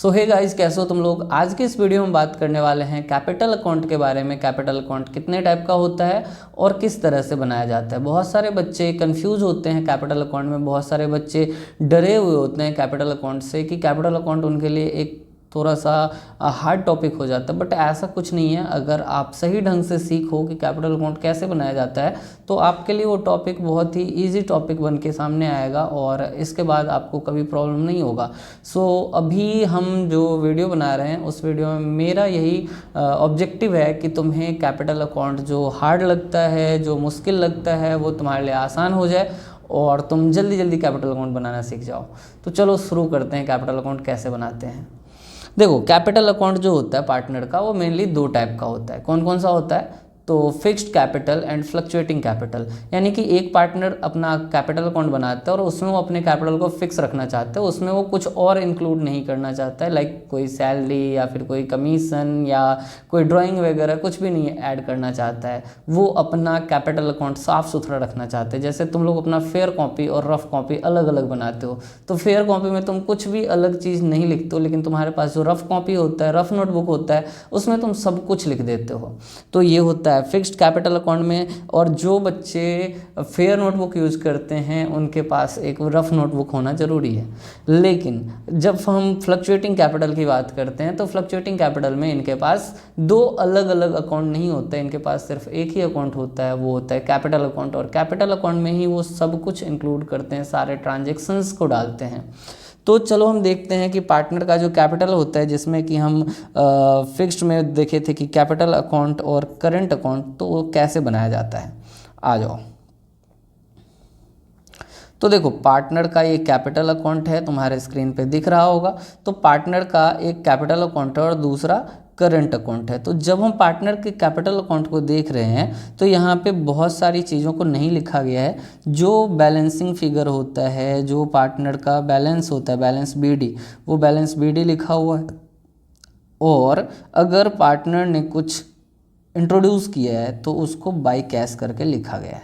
सो hey guys, कैसे हो तुम लोग। आज की इस वीडियो में बात करने वाले हैं कैपिटल अकाउंट के बारे में। कैपिटल अकाउंट कितने टाइप का होता है और किस तरह से बनाया जाता है। बहुत सारे बच्चे कंफ्यूज होते हैं कैपिटल अकाउंट में, बहुत सारे बच्चे डरे हुए होते हैं कैपिटल अकाउंट से कि कैपिटल अकाउंट उनके लिए एक थोड़ा सा हार्ड टॉपिक हो जाता है। बट ऐसा कुछ नहीं है। अगर आप सही ढंग से सीखो कि कैपिटल अकाउंट कैसे बनाया जाता है तो आपके लिए वो टॉपिक बहुत ही इजी टॉपिक बन के सामने आएगा और इसके बाद आपको कभी प्रॉब्लम नहीं होगा। सो अभी हम जो वीडियो बना रहे हैं उस वीडियो में मेरा यही ऑब्जेक्टिव है कि तुम्हें कैपिटल अकाउंट जो हार्ड लगता है, जो मुश्किल लगता है, वो तुम्हारे लिए आसान हो जाए और तुम जल्दी जल्दी कैपिटल अकाउंट बनाना सीख जाओ। तो चलो शुरू करते हैं कैपिटल अकाउंट कैसे बनाते हैं। देखो, कैपिटल अकाउंट जो होता है पार्टनर का, वो मेनली दो टाइप का होता है। कौन कौन सा होता है? तो fixed capital and fluctuating capital. यानी कि एक पार्टनर अपना कैपिटल अकाउंट बनाता है और उसमें वो अपने कैपिटल को फिक्स रखना चाहता है, उसमें वो कुछ और इंक्लूड नहीं करना चाहता है, लाइक कोई सैलरी या फिर कोई कमीशन या कोई ड्राइंग वगैरह कुछ भी नहीं ऐड करना चाहता है। वो अपना कैपिटल अकाउंट साफ सुथरा रखना चाहते हैं। जैसे तुम लोग अपना फेयर कॉपी और रफ कॉपी अलग अलग बनाते हो, तो फेयर कॉपी में तुम कुछ भी अलग चीज़ नहीं लिखते हो, लेकिन तुम्हारे पास जो रफ कॉपी होता है, रफ नोटबुक होता है, उसमें तुम सब कुछ लिख देते हो। तो ये होता है फिक्स्ड कैपिटल अकाउंट में। और जो बच्चे फेयर नोटबुक यूज़ करते हैं उनके पास एक रफ नोटबुक होना ज़रूरी है। लेकिन जब हम फ्लक्चुएटिंग कैपिटल की बात करते हैं तो फ्लक्चुएटिंग कैपिटल में इनके पास दो अलग अलग अकाउंट नहीं होते, इनके पास सिर्फ एक ही अकाउंट होता है, वो होता है कैपिटल अकाउंट। और कैपिटल अकाउंट में ही वो सब कुछ इंक्लूड करते हैं, सारे ट्रांजेक्शन्स को डालते हैं। तो चलो हम देखते हैं कि पार्टनर का जो कैपिटल होता है, जिसमें कि हम फिक्स्ड में देखे थे कि कैपिटल अकाउंट और करंट अकाउंट, तो वो कैसे बनाया जाता है। आ जाओ। तो देखो, पार्टनर का ये कैपिटल अकाउंट है, तुम्हारे स्क्रीन पे दिख रहा होगा। तो पार्टनर का एक कैपिटल अकाउंट है और दूसरा करंट अकाउंट है। तो जब हम पार्टनर के कैपिटल अकाउंट को देख रहे हैं तो यहाँ पे बहुत सारी चीज़ों को नहीं लिखा गया है। जो बैलेंसिंग फिगर होता है, जो पार्टनर का बैलेंस होता है, बैलेंस बीडी, वो बैलेंस बीडी लिखा हुआ है। और अगर पार्टनर ने कुछ इंट्रोड्यूस किया है तो उसको बाय कैश करके लिखा गया है,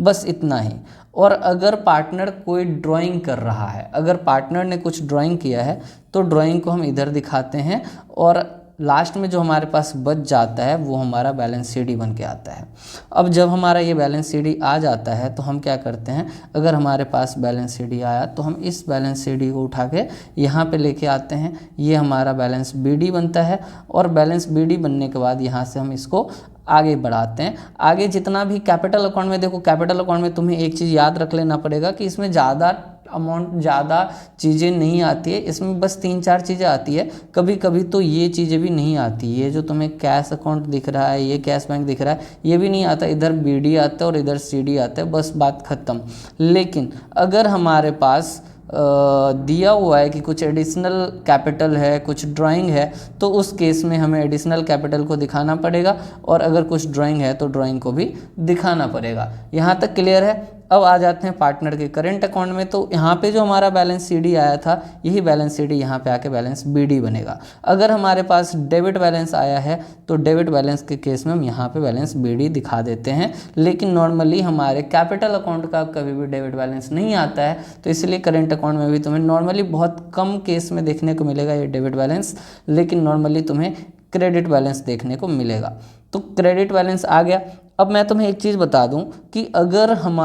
बस इतना ही। और अगर पार्टनर कोई ड्राइंग कर रहा है, अगर पार्टनर ने कुछ ड्राइंग किया है तो ड्राइंग को हम इधर दिखाते हैं और लास्ट में जो हमारे पास बच जाता है वो हमारा बैलेंस सीडी बन के आता है। अब जब हमारा ये बैलेंस सीडी आ जाता है तो हम क्या करते हैं, अगर हमारे पास बैलेंस सीडी आया तो हम इस बैलेंस सीडी को उठा के यहाँ पे लेके आते हैं। ये हमारा बैलेंस बीडी बनता है और बैलेंस बीडी बनने के बाद यहाँ से हम इसको आगे बढ़ाते हैं। आगे जितना भी कैपिटल अकाउंट में, देखो कैपिटल अकाउंट में तुम्हें एक चीज़ याद रख लेना पड़ेगा कि इसमें ज़्यादा अमाउंट, ज़्यादा चीज़ें नहीं आती है, इसमें बस 3-4 चीज़ें आती है। कभी कभी तो ये चीज़ें भी नहीं आती। ये जो तुम्हें कैश अकाउंट दिख रहा है, ये कैश बैंक दिख रहा है, ये भी नहीं आता। इधर बीडी आता है और इधर सीडी आता है, बस बात ख़त्म। लेकिन अगर हमारे पास दिया हुआ है कि कुछ एडिशनल कैपिटल है, कुछ ड्राइंग है, तो उस केस में हमें एडिशनल कैपिटल को दिखाना पड़ेगा और अगर कुछ ड्राइंग है तो ड्राइंग को भी दिखाना पड़ेगा। यहाँ तक क्लियर है। अब आ जाते हैं पार्टनर के करंट अकाउंट में। तो यहाँ पे जो हमारा बैलेंस सीडी आया था, यही बैलेंस सीडी यहाँ पे आके बैलेंस बीडी बनेगा। अगर हमारे पास डेबिट बैलेंस आया है तो डेबिट बैलेंस के केस में हम यहाँ पे बैलेंस बीडी दिखा देते हैं। लेकिन नॉर्मली हमारे कैपिटल अकाउंट का कभी भी डेबिट बैलेंस नहीं आता है, तो इसलिए करंट अकाउंट में भी तुम्हें नॉर्मली बहुत कम केस में देखने को मिलेगा ये डेबिट बैलेंस, लेकिन नॉर्मली तुम्हें क्रेडिट बैलेंस देखने को मिलेगा। तो क्रेडिट बैलेंस आ गया। अब मैं तुम्हें एक चीज़ बता दूं कि अगर हम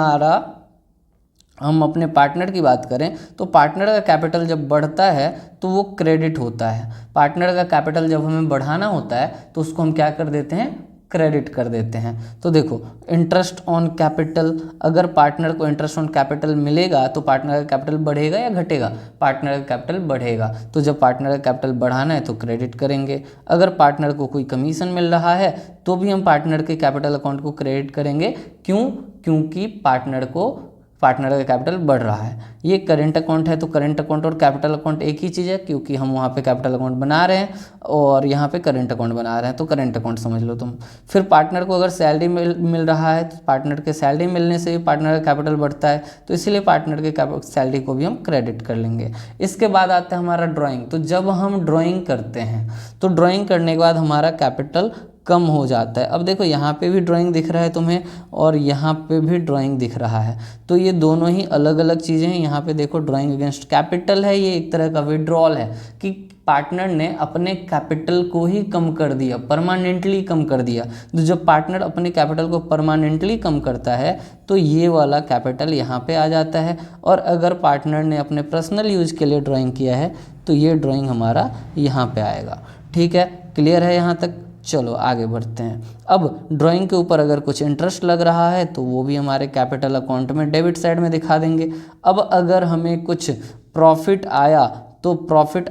अपने पार्टनर की बात करें तो पार्टनर का कैपिटल जब बढ़ता है तो वो क्रेडिट होता है। पार्टनर का कैपिटल जब हमें बढ़ाना होता है तो उसको हम क्या कर देते हैं, क्रेडिट कर देते हैं। तो देखो, इंटरेस्ट ऑन कैपिटल, अगर पार्टनर को इंटरेस्ट ऑन कैपिटल मिलेगा तो पार्टनर का कैपिटल बढ़ेगा या घटेगा? पार्टनर का कैपिटल बढ़ेगा। तो जब पार्टनर का कैपिटल बढ़ाना है तो क्रेडिट करेंगे। अगर पार्टनर को कोई कमीशन मिल रहा है तो भी हम पार्टनर के कैपिटल अकाउंट को क्रेडिट करेंगे। क्यों? क्योंकि पार्टनर का कैपिटल बढ़ रहा है। ये करंट अकाउंट है तो करंट अकाउंट और कैपिटल अकाउंट एक ही चीज़ है, क्योंकि हम वहाँ पे कैपिटल अकाउंट बना रहे हैं और यहाँ पे करंट अकाउंट बना रहे हैं, तो करंट अकाउंट समझ लो तुम। फिर पार्टनर को अगर सैलरी मिल रहा है तो पार्टनर के सैलरी मिलने से भी पार्टनर का कैपिटल बढ़ता है, तो इसीलिए पार्टनर के सैलरी को भी हम क्रेडिट कर लेंगे। इसके बाद आता है हमारा ड्राइंग। तो जब हम ड्राइंग करते हैं तो ड्राइंग करने के बाद हमारा कैपिटल कम हो जाता है। अब देखो, यहाँ पे भी ड्राइंग दिख रहा है तुम्हें और यहाँ पे भी ड्राइंग दिख रहा है, तो ये दोनों ही अलग अलग चीज़ें हैं। यहाँ पे देखो ड्राइंग अगेंस्ट कैपिटल है, ये एक तरह का विड्रॉल है कि पार्टनर ने अपने कैपिटल को ही कम कर दिया, परमानेंटली कम कर दिया। तो जब पार्टनर अपने कैपिटल को परमानेंटली कम करता है तो ये वाला कैपिटल यहाँ पे आ जाता है। और अगर पार्टनर ने अपने पर्सनल यूज के लिए ड्राइंग किया है तो ये ड्राइंग हमारा यहाँ पे आएगा। ठीक है, क्लियर है यहाँ तक? चलो आगे बढ़ते हैं। अब ड्राइंग के ऊपर अगर कुछ इंटरेस्ट लग रहा है तो वो भी हमारे कैपिटल अकाउंट में डेबिट साइड में दिखा देंगे। अब अगर हमें कुछ प्रॉफिट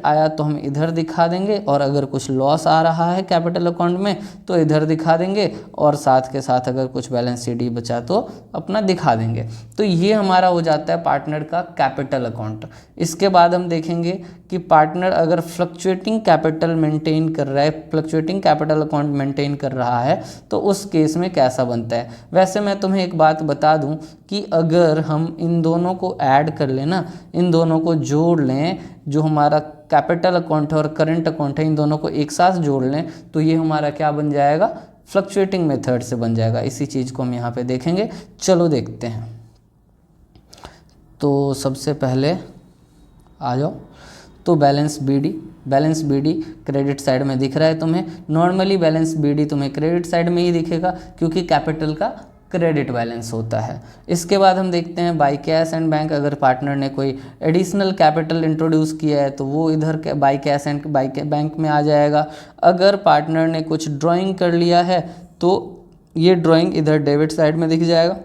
आया तो हम इधर दिखा देंगे, और अगर कुछ लॉस आ रहा है कैपिटल अकाउंट में तो इधर दिखा देंगे, और साथ के साथ अगर कुछ बैलेंस शीट बचा तो अपना दिखा देंगे। तो ये हमारा हो जाता है पार्टनर का कैपिटल अकाउंट। इसके बाद हम देखेंगे कि पार्टनर अगर फ्लक्चुएटिंग कैपिटल मेंटेन कर रहा है, फ्लक्चुएटिंग कैपिटल अकाउंट मेंटेन कर रहा है तो उस केस में कैसा बनता है। वैसे मैं तुम्हें एक बात बता दूं कि अगर हम इन दोनों को ऐड कर लें ना, इन दोनों को जोड़ लें, जो हमारा कैपिटल अकाउंट है और करंट अकाउंट है, इन दोनों को एक साथ जोड़ लें तो ये हमारा क्या बन जाएगा, फ्लक्चुएटिंग मेथड से बन जाएगा। इसी चीज़ को हम यहाँ पे देखेंगे। चलो देखते हैं। तो सबसे पहले आ जाओ, तो बैलेंस बीडी क्रेडिट साइड में दिख रहा है तुम्हें। नॉर्मली बैलेंस बीडी तुम्हें क्रेडिट साइड में ही दिखेगा क्योंकि कैपिटल का क्रेडिट बैलेंस होता है। इसके बाद हम देखते हैं बाय कैश एंड बैंक। अगर पार्टनर ने कोई एडिशनल कैपिटल इंट्रोड्यूस किया है तो वो इधर by cash and by bank में आ जाएगा। अगर पार्टनर ने कुछ ड्राइंग कर लिया है तो ये ड्राइंग इधर डेबिट साइड में दिख जाएगा।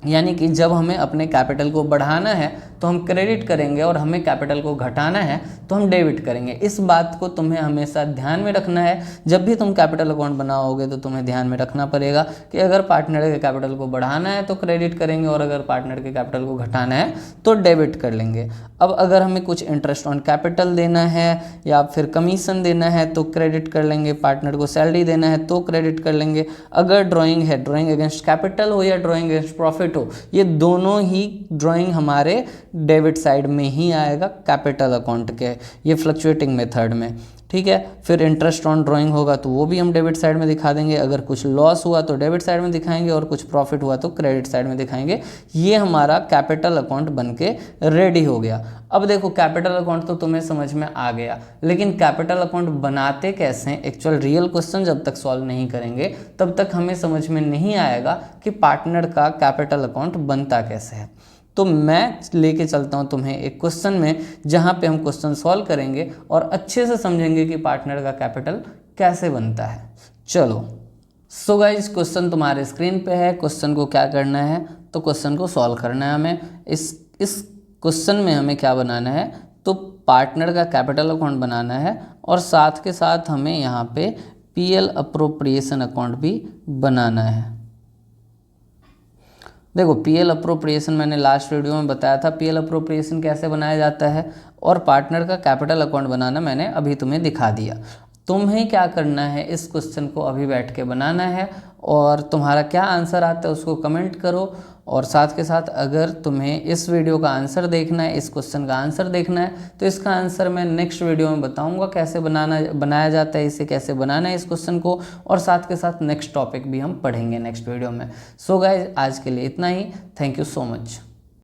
यानी कि जब हमें अपने कैपिटल को बढ़ाना है तो हम क्रेडिट करेंगे और हमें कैपिटल को घटाना है तो हम डेबिट करेंगे। इस बात को तुम्हें हमेशा ध्यान में रखना है। जब भी तुम कैपिटल अकाउंट बनाओगे तो तुम्हें ध्यान में रखना पड़ेगा कि अगर पार्टनर के कैपिटल को बढ़ाना है तो क्रेडिट करेंगे और अगर पार्टनर के कैपिटल को घटाना है तो डेबिट कर लेंगे। अब अगर हमें कुछ इंटरेस्ट ऑन कैपिटल देना है या फिर कमीशन देना है तो क्रेडिट कर लेंगे, पार्टनर को सैलरी देना है तो क्रेडिट कर लेंगे। अगर ड्राइंग है, ड्राइंग अगेंस्ट कैपिटल हो या ड्राइंग अगेंस्ट प्रॉफिट हो, ये दोनों ही ड्राइंग हमारे डेबिट साइड में ही आएगा कैपिटल अकाउंट के, ये फ्लक्चुएटिंग मेथड में। ठीक है, फिर इंटरेस्ट ऑन ड्राइंग होगा तो वो भी हम डेबिट साइड में दिखा देंगे। अगर कुछ लॉस हुआ तो डेबिट साइड में दिखाएंगे और कुछ प्रॉफिट हुआ तो क्रेडिट साइड में दिखाएंगे। ये हमारा कैपिटल अकाउंट बनके रेडी हो गया। अब देखो कैपिटल अकाउंट तो तुम्हें समझ में आ गया, लेकिन कैपिटल अकाउंट बनाते कैसे हैं, एक्चुअल रियल क्वेश्चन जब तक सॉल्व नहीं करेंगे तब तक हमें समझ में नहीं आएगा कि पार्टनर का कैपिटल अकाउंट बनता कैसे है। तो मैं लेके चलता हूँ तुम्हें एक क्वेश्चन में जहाँ पे हम क्वेश्चन सॉल्व करेंगे और अच्छे से समझेंगे कि पार्टनर का कैपिटल कैसे बनता है। चलो सो गाइस, क्वेश्चन तुम्हारे स्क्रीन पे है। क्वेश्चन को क्या करना है, तो क्वेश्चन को सॉल्व करना है हमें। इस क्वेश्चन में हमें क्या बनाना है, तो पार्टनर का कैपिटल अकाउंट बनाना है और साथ के साथ हमें यहाँ पे पीएल अप्रोप्रिएशन अकाउंट भी बनाना है। देखो पीएल अप्रोप्रिएशन मैंने लास्ट वीडियो में बताया था पीएल अप्रोप्रिएशन कैसे बनाया जाता है, और पार्टनर का कैपिटल अकाउंट बनाना मैंने अभी तुम्हें दिखा दिया। तुम्हें क्या करना है, इस क्वेश्चन को अभी बैठ के बनाना है और तुम्हारा क्या आंसर आता है उसको कमेंट करो। और साथ के साथ अगर तुम्हें इस वीडियो का आंसर देखना है, इस क्वेश्चन का आंसर देखना है, तो इसका आंसर मैं नेक्स्ट वीडियो में बताऊंगा कैसे बनाया जाता है, इसे कैसे बनाना है इस क्वेश्चन को, और साथ के साथ नेक्स्ट टॉपिक भी हम पढ़ेंगे नेक्स्ट वीडियो में। सो गाइज, आज के लिए इतना ही। Thank you so much.